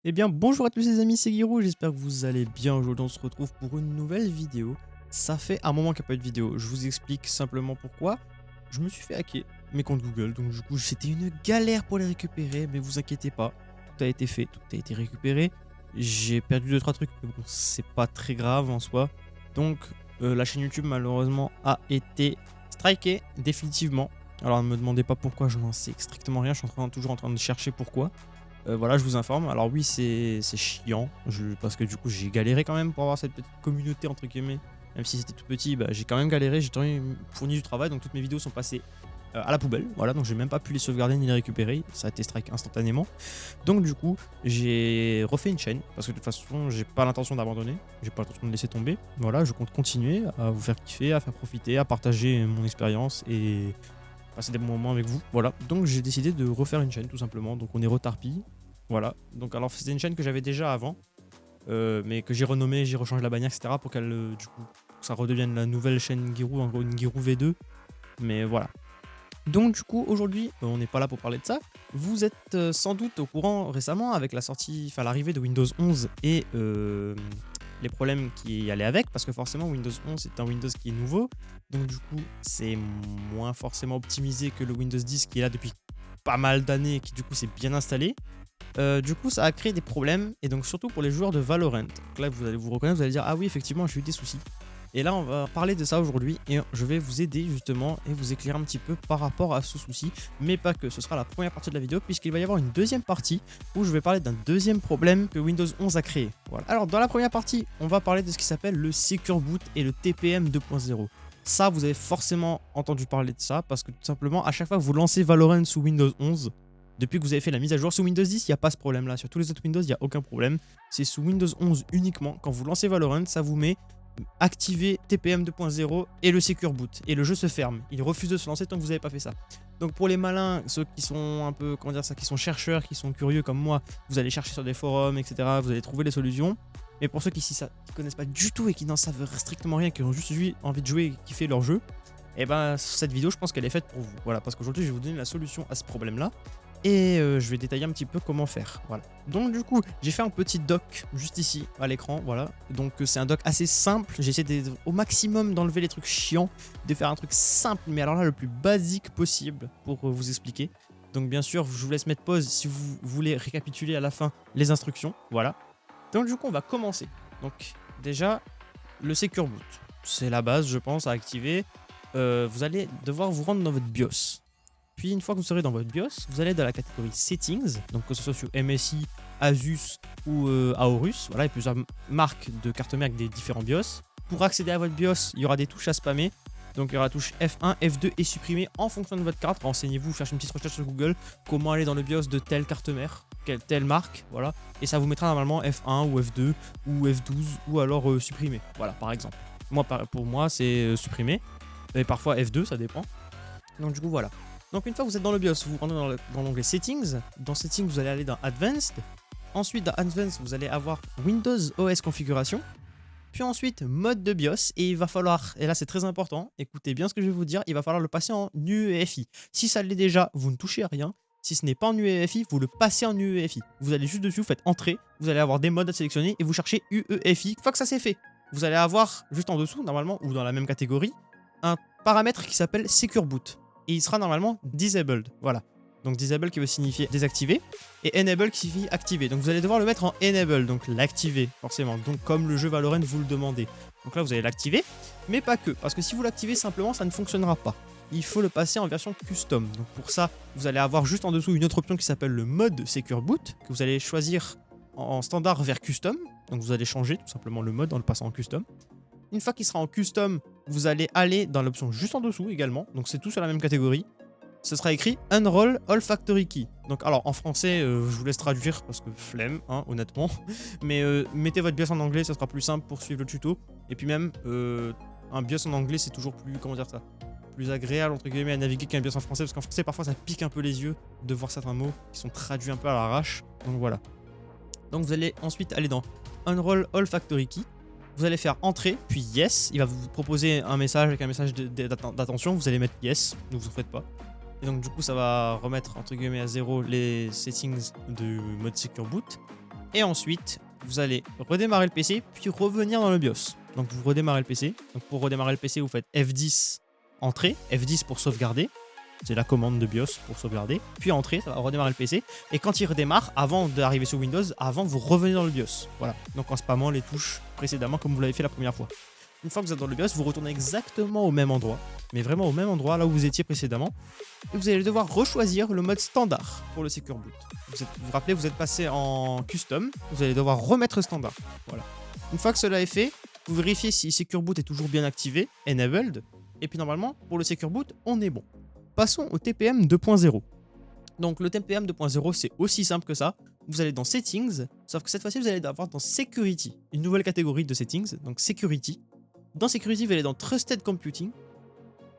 Eh bien, bonjour à tous les amis, c'est Giroud, j'espère que vous allez bien. Aujourd'hui, on se retrouve pour une nouvelle vidéo. Ça fait un moment qu'il n'y a pas eu de vidéo. Je vous explique simplement pourquoi. Je me suis fait hacker mes comptes Google, donc du coup, c'était une galère pour les récupérer, mais vous inquiétez pas, tout a été fait, tout a été récupéré. J'ai perdu deux trois trucs, mais bon, c'est pas très grave en soi. Donc, la chaîne YouTube, malheureusement, a été strikée définitivement. Alors, ne me demandez pas pourquoi, je n'en sais strictement rien, je suis toujours en train de chercher pourquoi. Voilà, je vous informe. Alors oui, c'est chiant, parce que du coup, j'ai galéré quand même pour avoir cette petite communauté, entre guillemets. Même si c'était tout petit, bah, j'ai quand même galéré, j'ai quand même fourni du travail, donc toutes mes vidéos sont passées à la poubelle. Voilà, donc j'ai même pas pu les sauvegarder ni les récupérer. Ça a été strike instantanément. Donc du coup, j'ai refait une chaîne, parce que de toute façon, j'ai pas l'intention d'abandonner, j'ai pas l'intention de laisser tomber. Voilà, je compte continuer à vous faire kiffer, à faire profiter, à partager mon expérience et passer des bons moments avec vous. Voilà, donc j'ai décidé de refaire une chaîne tout simplement. Donc on est retarpi. Voilà, donc alors c'était une chaîne que j'avais déjà avant, mais que j'ai renommée, j'ai rechangé la bannière, etc. pour qu'elle, du coup, ça redevienne la nouvelle chaîne Giroud, en gros une Giroud V2. Mais voilà. Donc du coup, aujourd'hui, on n'est pas là pour parler de ça. Vous êtes sans doute au courant récemment avec la sortie, enfin l'arrivée de Windows 11 et les problèmes qui allaient avec, parce que forcément Windows 11 c'est un Windows qui est nouveau, donc du coup c'est moins forcément optimisé que le Windows 10 qui est là depuis pas mal d'années et qui du coup s'est bien installé. Du coup, ça a créé des problèmes, et donc surtout pour les joueurs de Valorant. Donc là, vous allez vous reconnaître, vous allez dire ah oui, effectivement, j'ai eu des soucis. Et là, on va parler de ça aujourd'hui, et je vais vous aider justement et vous éclairer un petit peu par rapport à ce souci, mais pas que. Ce sera la première partie de la vidéo, puisqu'il va y avoir une deuxième partie où je vais parler d'un deuxième problème que Windows 11 a créé. Voilà. Alors, dans la première partie, on va parler de ce qui s'appelle le Secure Boot et le TPM 2.0. Ça, vous avez forcément entendu parler de ça, parce que tout simplement, à chaque fois que vous lancez Valorant sous Windows 11, depuis que vous avez fait la mise à jour sous Windows 10, il n'y a pas ce problème-là. Sur tous les autres Windows, il n'y a aucun problème. C'est sous Windows 11 uniquement. Quand vous lancez Valorant, ça vous met activer TPM 2.0 et le Secure Boot. Et le jeu se ferme. Il refuse de se lancer tant que vous n'avez pas fait ça. Donc pour les malins, ceux qui sont un peu, comment dire ça, qui sont chercheurs, qui sont curieux comme moi, vous allez chercher sur des forums, etc. Vous allez trouver les solutions. Mais pour ceux qui ne connaissent pas du tout et qui n'en savent strictement rien, qui ont juste envie de jouer et kiffer leur jeu, et ben cette vidéo, je pense qu'elle est faite pour vous. Voilà, parce qu'aujourd'hui, je vais vous donner la solution à ce problème-là. Et je vais détailler un petit peu comment faire. Voilà. Donc du coup, j'ai fait un petit doc juste ici à l'écran. Voilà. Donc c'est un doc assez simple. J'ai essayé au maximum d'enlever les trucs chiants, de faire un truc simple, mais alors là le plus basique possible pour vous expliquer. Donc bien sûr, je vous laisse mettre pause si vous voulez récapituler à la fin les instructions. Voilà. Donc du coup, on va commencer. Donc déjà, le Secure Boot. C'est la base, je pense, à activer. Vous allez devoir vous rendre dans votre BIOS. Puis une fois que vous serez dans votre BIOS, vous allez dans la catégorie Settings, donc que ce soit sur MSI, Asus ou Aorus. Voilà, il y a plusieurs marques de cartes mères avec des différents BIOS. Pour accéder à votre BIOS, il y aura des touches à spammer. Donc il y aura la touche F1, F2 et supprimer en fonction de votre carte. Renseignez-vous, cherchez une petite recherche sur Google, comment aller dans le BIOS de telle carte mère, telle marque, voilà. Et ça vous mettra normalement F1 ou F2 ou F12 ou alors supprimer, voilà, par exemple. Moi, pour moi, c'est supprimer. Et parfois F2, ça dépend. Donc du coup, voilà. Donc une fois que vous êtes dans le BIOS, vous rentrez dans l'onglet Settings. Dans Settings, vous allez aller dans Advanced. Ensuite, dans Advanced, vous allez avoir Windows OS Configuration. Puis ensuite, mode de BIOS. Et il va falloir, et là c'est très important, écoutez bien ce que je vais vous dire, il va falloir le passer en UEFI. Si ça l'est déjà, vous ne touchez à rien. Si ce n'est pas en UEFI, vous le passez en UEFI. Vous allez juste dessus, vous faites Entrée, vous allez avoir des modes à sélectionner et vous cherchez UEFI. Une fois que ça c'est fait, vous allez avoir juste en dessous, normalement, ou dans la même catégorie, un paramètre qui s'appelle Secure Boot. Et il sera normalement disabled. Voilà. Donc disable qui veut signifier désactiver et enable qui signifie activer. Donc vous allez devoir le mettre en enable, donc l'activer forcément. Donc comme le jeu Valorant vous le demandez. Donc là vous allez l'activer, mais pas que, parce que si vous l'activez simplement ça ne fonctionnera pas. Il faut le passer en version custom. Donc pour ça vous allez avoir juste en dessous une autre option qui s'appelle le mode Secure Boot que vous allez choisir en standard vers custom. Donc vous allez changer tout simplement le mode en le passant en custom. Une fois qu'il sera en custom, vous allez aller dans l'option juste en dessous également. Donc c'est tout sur la même catégorie. Ce sera écrit Unroll All Factory Key. Donc alors en français, je vous laisse traduire parce que flemme, hein, honnêtement. Mais mettez votre BIOS en anglais, ça sera plus simple pour suivre le tuto. Et puis même, un BIOS en anglais, c'est toujours plus, comment dire ça, plus agréable entre guillemets à naviguer qu'un BIOS en français. Parce qu'en français, parfois, ça pique un peu les yeux de voir certains mots qui sont traduits un peu à l'arrache. Donc voilà. Donc vous allez ensuite aller dans Unroll All Factory Key. Vous allez faire Entrée, puis Yes. Il va vous proposer un message avec un message d'attention. Vous allez mettre Yes, ne vous en faites pas. Et donc du coup, ça va remettre entre guillemets à zéro les settings du mode Secure Boot. Et ensuite, vous allez redémarrer le PC, puis revenir dans le BIOS. Donc vous redémarrez le PC. Donc pour redémarrer le PC, vous faites F10, entrée, F10 pour sauvegarder. C'est la commande de BIOS pour sauvegarder. Puis entrée, ça va redémarrer le PC. Et quand il redémarre, avant d'arriver sur Windows, vous revenez dans le BIOS. Voilà. Donc en spammant les touches précédemment comme vous l'avez fait la première fois. Une fois que vous êtes dans le BIOS, vous retournez exactement au même endroit. Mais vraiment au même endroit, là où vous étiez précédemment. Et vous allez devoir rechoisir le mode standard pour le Secure Boot. Vous vous rappelez, vous êtes passé en custom. Vous allez devoir remettre standard. Voilà. Une fois que cela est fait, vous vérifiez si Secure Boot est toujours bien activé, enabled. Et puis normalement, pour le Secure Boot, on est bon. Passons au TPM 2.0. Donc le TPM 2.0, c'est aussi simple que ça. Vous allez dans Settings, sauf que cette fois-ci, vous allez avoir dans Security, une nouvelle catégorie de Settings, donc Security. Dans Security, vous allez dans Trusted Computing.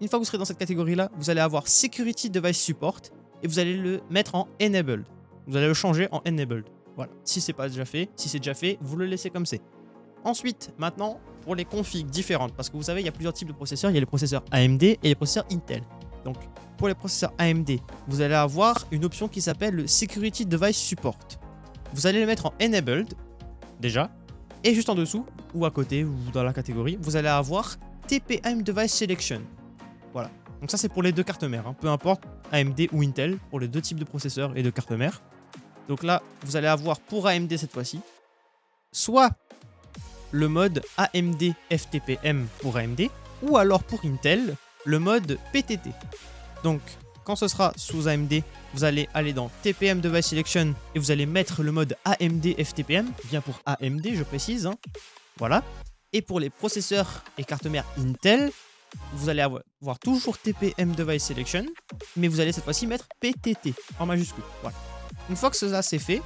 Une fois que vous serez dans cette catégorie-là, vous allez avoir Security Device Support et vous allez le mettre en Enabled. Vous allez le changer en Enabled. Voilà. Si c'est pas déjà fait, si c'est déjà fait, vous le laissez comme c'est. Ensuite, maintenant, pour les configs différentes, parce que vous savez, il y a plusieurs types de processeurs. Il y a les processeurs AMD et les processeurs Intel. Donc, pour les processeurs AMD, vous allez avoir une option qui s'appelle le Security Device Support. Vous allez le mettre en Enabled, déjà, et juste en dessous, ou à côté, ou dans la catégorie, vous allez avoir TPM Device Selection. Voilà. Donc ça, c'est pour les deux cartes mères, hein. Peu importe AMD ou Intel, pour les deux types de processeurs et de cartes mères. Donc là, vous allez avoir pour AMD cette fois-ci, soit le mode AMD FTPM pour AMD, ou alors pour Intel, le mode PTT. Donc, quand ce sera sous AMD, vous allez aller dans TPM Device Selection et vous allez mettre le mode AMD FTPM, bien pour AMD, je précise. Hein. Voilà. Et pour les processeurs et cartes mères Intel, vous allez avoir toujours TPM Device Selection, mais vous allez cette fois-ci mettre PTT en majuscule. Voilà. Une fois que cela c'est fait,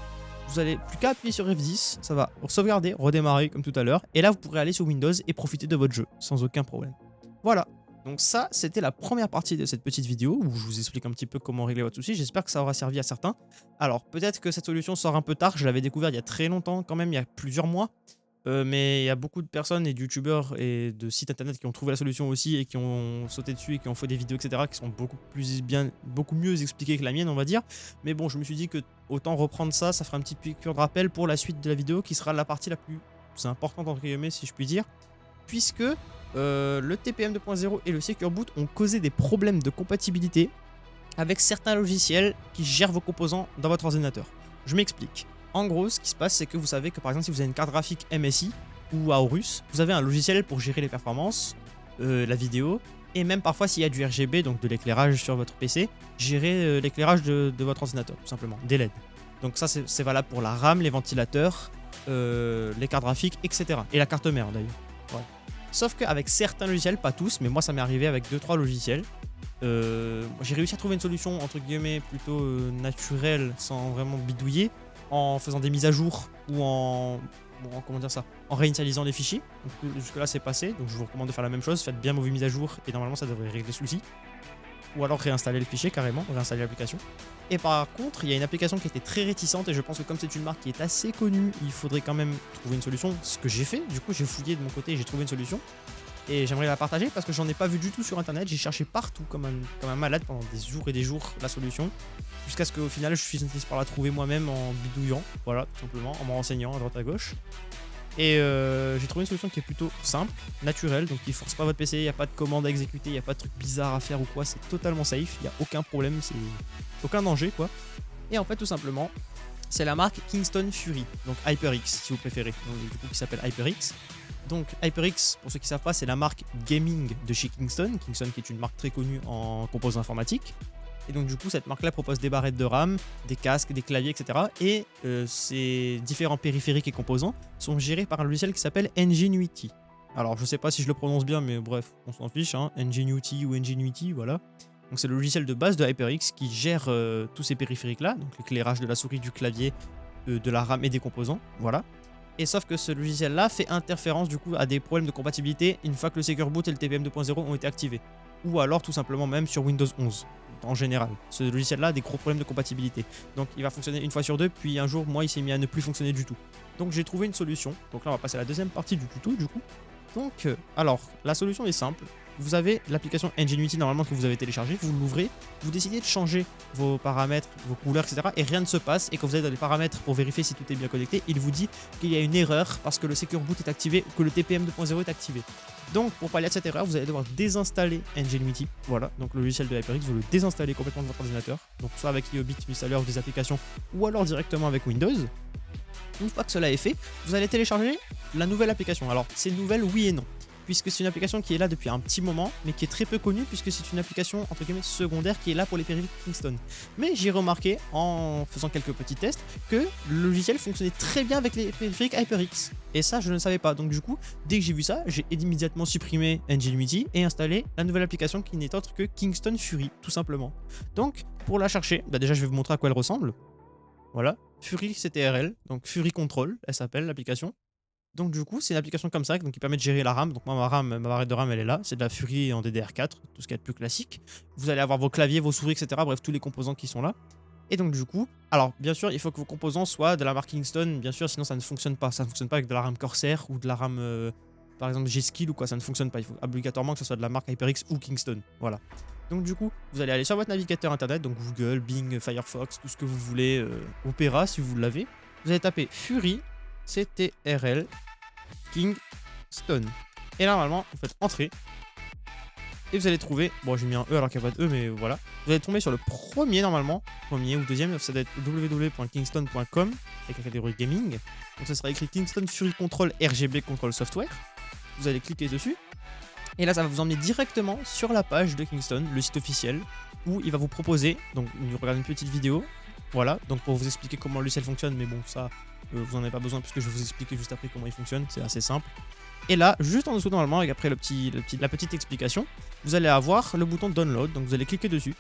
vous allez plus qu'à appuyer sur F10, ça va sauvegarder, redémarrer comme tout à l'heure, et là vous pourrez aller sur Windows et profiter de votre jeu sans aucun problème. Voilà. Donc ça, c'était la première partie de cette petite vidéo où je vous explique un petit peu comment régler votre souci. J'espère que ça aura servi à certains. Alors, peut-être que cette solution sort un peu tard. Je l'avais découvert il y a très longtemps, quand même, il y a plusieurs mois. Mais il y a beaucoup de personnes et de youtubeurs et de sites internet qui ont trouvé la solution aussi et qui ont sauté dessus et qui ont fait des vidéos, etc. qui sont beaucoup mieux expliquées que la mienne, on va dire. Mais bon, je me suis dit que autant reprendre ça, ça fera un petit piqûre de rappel pour la suite de la vidéo qui sera la partie la plus importante, entre guillemets, si je puis dire. Puisque le TPM 2.0 et le Secure Boot ont causé des problèmes de compatibilité avec certains logiciels qui gèrent vos composants dans votre ordinateur. Je m'explique. En gros, ce qui se passe, c'est que vous savez que par exemple, si vous avez une carte graphique MSI ou Aorus, vous avez un logiciel pour gérer les performances, la vidéo, et même parfois s'il y a du RGB, donc de l'éclairage sur votre PC, gérer l'éclairage de votre ordinateur, tout simplement, des LED. Donc ça, c'est valable pour la RAM, les ventilateurs, les cartes graphiques, etc. Et la carte mère d'ailleurs. Voilà. Sauf qu'avec certains logiciels, pas tous, mais moi ça m'est arrivé avec 2-3 logiciels. J'ai réussi à trouver une solution entre guillemets plutôt naturelle, sans vraiment bidouiller, en faisant des mises à jour ou en réinitialisant les fichiers. Jusque là c'est passé, donc je vous recommande de faire la même chose, faites bien vos mises à jour et normalement ça devrait régler le souci. Ou alors réinstaller le fichier carrément, réinstaller l'application. Et par contre, il y a une application qui était très réticente et je pense que comme c'est une marque qui est assez connue, il faudrait quand même trouver une solution. Ce que j'ai fait, du coup j'ai fouillé de mon côté et j'ai trouvé une solution. Et j'aimerais la partager parce que j'en ai pas vu du tout sur internet, j'ai cherché partout comme un malade pendant des jours et des jours la solution. Jusqu'à ce qu'au final je finisse par la trouver moi-même en bidouillant, voilà, tout simplement, en me renseignant à droite à gauche. Et j'ai trouvé une solution qui est plutôt simple, naturelle, donc qui force pas votre PC, il n'y a pas de commande à exécuter, il n'y a pas de truc bizarre à faire ou quoi, c'est totalement safe, il n'y a aucun problème, c'est aucun danger quoi. Et en fait tout simplement, c'est la marque Kingston Fury, donc HyperX si vous préférez, donc, du coup qui s'appelle HyperX. Donc HyperX, pour ceux qui ne savent pas, c'est la marque gaming de chez Kingston, Kingston qui est une marque très connue en composants informatiques. Et donc du coup cette marque là propose des barrettes de RAM, des casques, des claviers, etc. Et ces différents périphériques et composants sont gérés par un logiciel qui s'appelle Ngenuity. Alors je sais pas si je le prononce bien mais bref, on s'en fiche, hein. Ngenuity ou Ngenuity, voilà. Donc c'est le logiciel de base de HyperX qui gère tous ces périphériques là, donc l'éclairage de la souris, du clavier, de la RAM et des composants, voilà. Et sauf que ce logiciel là fait interférence du coup à des problèmes de compatibilité une fois que le Secure Boot et le TPM 2.0 ont été activés. Ou alors tout simplement même sur Windows 11 en général. Ce logiciel là a des gros problèmes de compatibilité. Donc il va fonctionner une fois sur deux, puis un jour moi il s'est mis à ne plus fonctionner du tout. Donc j'ai trouvé une solution. Donc là on va passer à la deuxième partie du tuto du coup. Donc, alors, la solution est simple. Vous avez l'application Nginity normalement que vous avez téléchargée, vous l'ouvrez, vous décidez de changer vos paramètres, vos couleurs, etc. Et rien ne se passe. Et quand vous allez dans les paramètres pour vérifier si tout est bien connecté, il vous dit qu'il y a une erreur parce que le Secure Boot est activé ou que le TPM 2.0 est activé. Donc, pour pallier à cette erreur, vous allez devoir désinstaller Nginity. Voilà, donc le logiciel de HyperX, vous le désinstallez complètement de votre ordinateur. Donc, soit avec Iobit Installer ou des applications, ou alors directement avec Windows. Une fois que cela est fait, vous allez télécharger la nouvelle application. Alors, c'est nouvelle, oui et non. Puisque c'est une application qui est là depuis un petit moment, mais qui est très peu connue, puisque c'est une application, entre guillemets, secondaire, qui est là pour les périphériques Kingston. Mais j'ai remarqué, en faisant quelques petits tests, que le logiciel fonctionnait très bien avec les périphériques HyperX. Et ça, je ne savais pas. Donc du coup, dès que j'ai vu ça, j'ai immédiatement supprimé Nginity et installé la nouvelle application qui n'est autre que Kingston Fury, tout simplement. Donc, pour la chercher, bah déjà, je vais vous montrer à quoi elle ressemble. Voilà, Fury CTRL, donc Fury Control, elle s'appelle l'application. Donc du coup, c'est une application comme ça donc qui permet de gérer la RAM. Donc moi, ma barrette de RAM, elle est là. C'est de la Fury en DDR4, tout ce qu'il y a de plus classique. Vous allez avoir vos claviers, vos souris, etc. Bref, tous les composants qui sont là. Et donc du coup, alors bien sûr, il faut que vos composants soient de la marque Kingston, bien sûr, sinon ça ne fonctionne pas. Ça ne fonctionne pas avec de la RAM Corsair ou de la RAM, par exemple, G-Skill ou quoi, ça ne fonctionne pas. Il faut obligatoirement que ce soit de la marque HyperX ou Kingston. Voilà. Donc du coup, vous allez aller sur votre navigateur internet, donc Google, Bing, Firefox, tout ce que vous voulez, Opera si vous l'avez. Vous allez taper Fury, CTRL, Kingston. Et là, normalement, vous faites entrer. Et vous allez trouver, bon j'ai mis un E alors qu'il n'y a pas de E, mais voilà. Vous allez tomber sur le premier normalement, premier ou deuxième, ça doit être www.kingston.com avec la catégorie gaming. Donc ça sera écrit Kingston Fury Control RGB Control Software. Vous allez cliquer dessus. Et là, ça va vous emmener directement sur la page de Kingston, le site officiel, où il va vous proposer, donc il regarde une petite vidéo, voilà, donc pour vous expliquer comment le logiciel fonctionne, mais bon, ça, vous n'en avez pas besoin puisque je vais vous expliquer juste après comment il fonctionne, c'est assez simple. Et là, juste en dessous normalement, et après la petite explication, vous allez avoir le bouton Download, donc vous allez cliquer dessus.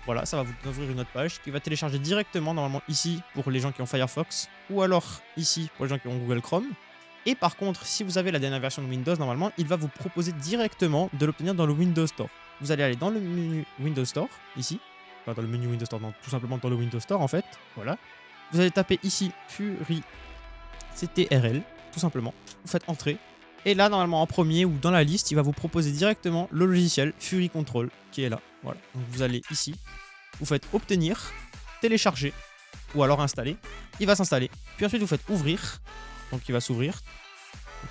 Voilà, ça va vous ouvrir une autre page qui va télécharger directement normalement ici pour les gens qui ont Firefox, ou alors ici pour les gens qui ont Google Chrome. Et par contre, si vous avez la dernière version de Windows, normalement, il va vous proposer directement de l'obtenir dans le Windows Store. Vous allez aller dans le menu Windows Store, ici. Enfin, dans le menu Windows Store, non, tout simplement dans le Windows Store, en fait. Voilà. Vous allez taper ici Fury CTRL, tout simplement. Vous faites entrer. Et là, normalement, en premier ou dans la liste, il va vous proposer directement le logiciel Fury Control, qui est là. Voilà. Donc, vous allez ici. Vous faites obtenir, télécharger, ou alors installer. Il va s'installer. Puis ensuite, vous faites ouvrir. Donc il va s'ouvrir.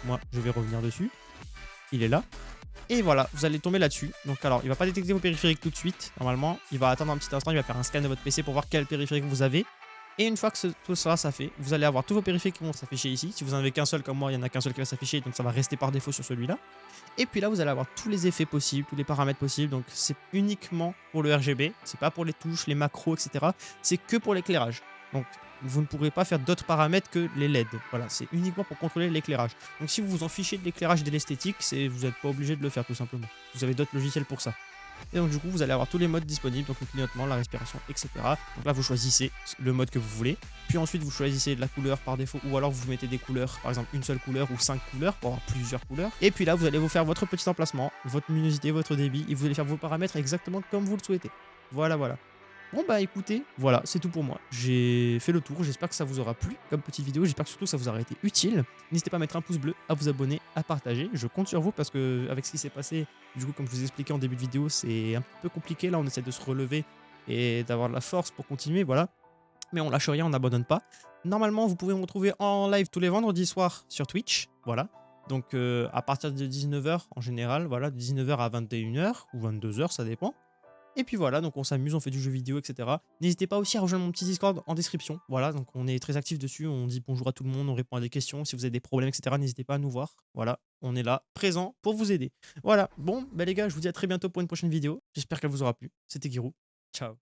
Moi je vais revenir dessus. Il est là. Et voilà, vous allez tomber là-dessus. Donc alors, il va pas détecter vos périphériques tout de suite. Normalement, il va attendre un petit instant, il va faire un scan de votre PC pour voir quel périphérique vous avez. Et une fois que tout ça fait, vous allez avoir tous vos périphériques qui vont s'afficher ici. Si vous n'en avez qu'un seul comme moi, il n'y en a qu'un seul qui va s'afficher, donc ça va rester par défaut sur celui-là. Et puis là, vous allez avoir tous les effets possibles, tous les paramètres possibles. Donc c'est uniquement pour le RGB, c'est pas pour les touches, les macros, etc. C'est que pour l'éclairage. Donc vous ne pourrez pas faire d'autres paramètres que les LED. Voilà, c'est uniquement pour contrôler l'éclairage. Donc si vous vous en fichez de l'éclairage et de l'esthétique, vous n'êtes pas obligé de le faire tout simplement. Vous avez d'autres logiciels pour ça. Et donc du coup, vous allez avoir tous les modes disponibles, donc le clignotement, la respiration, etc. Donc là, vous choisissez le mode que vous voulez. Puis ensuite, vous choisissez la couleur par défaut, ou alors vous mettez des couleurs, par exemple une seule couleur ou 5 couleurs, pour avoir plusieurs couleurs. Et puis là, vous allez vous faire votre petit emplacement, votre luminosité, votre débit, et vous allez faire vos paramètres exactement comme vous le souhaitez. Voilà, voilà. Bon bah écoutez, voilà, c'est tout pour moi. J'ai fait le tour, j'espère que ça vous aura plu comme petite vidéo, j'espère que surtout ça vous aura été utile. N'hésitez pas à mettre un pouce bleu, à vous abonner, à partager. Je compte sur vous parce que avec ce qui s'est passé, du coup comme je vous ai expliqué en début de vidéo, c'est un peu compliqué. Là on essaie de se relever et d'avoir de la force pour continuer, voilà. Mais on lâche rien, on n'abandonne pas. Normalement vous pouvez me retrouver en live tous les vendredis soirs sur Twitch, voilà. Donc à partir de 19h en général, voilà, de 19h à 21h ou 22h, ça dépend. Et puis voilà, donc on s'amuse, on fait du jeu vidéo, etc. N'hésitez pas aussi à rejoindre mon petit Discord en description. Voilà, donc on est très actif dessus, on dit bonjour à tout le monde, on répond à des questions. Si vous avez des problèmes, etc., n'hésitez pas à nous voir. Voilà, on est là, présent pour vous aider. Voilà, bon, bah les gars, je vous dis à très bientôt pour une prochaine vidéo. J'espère qu'elle vous aura plu. C'était Giroud. Ciao.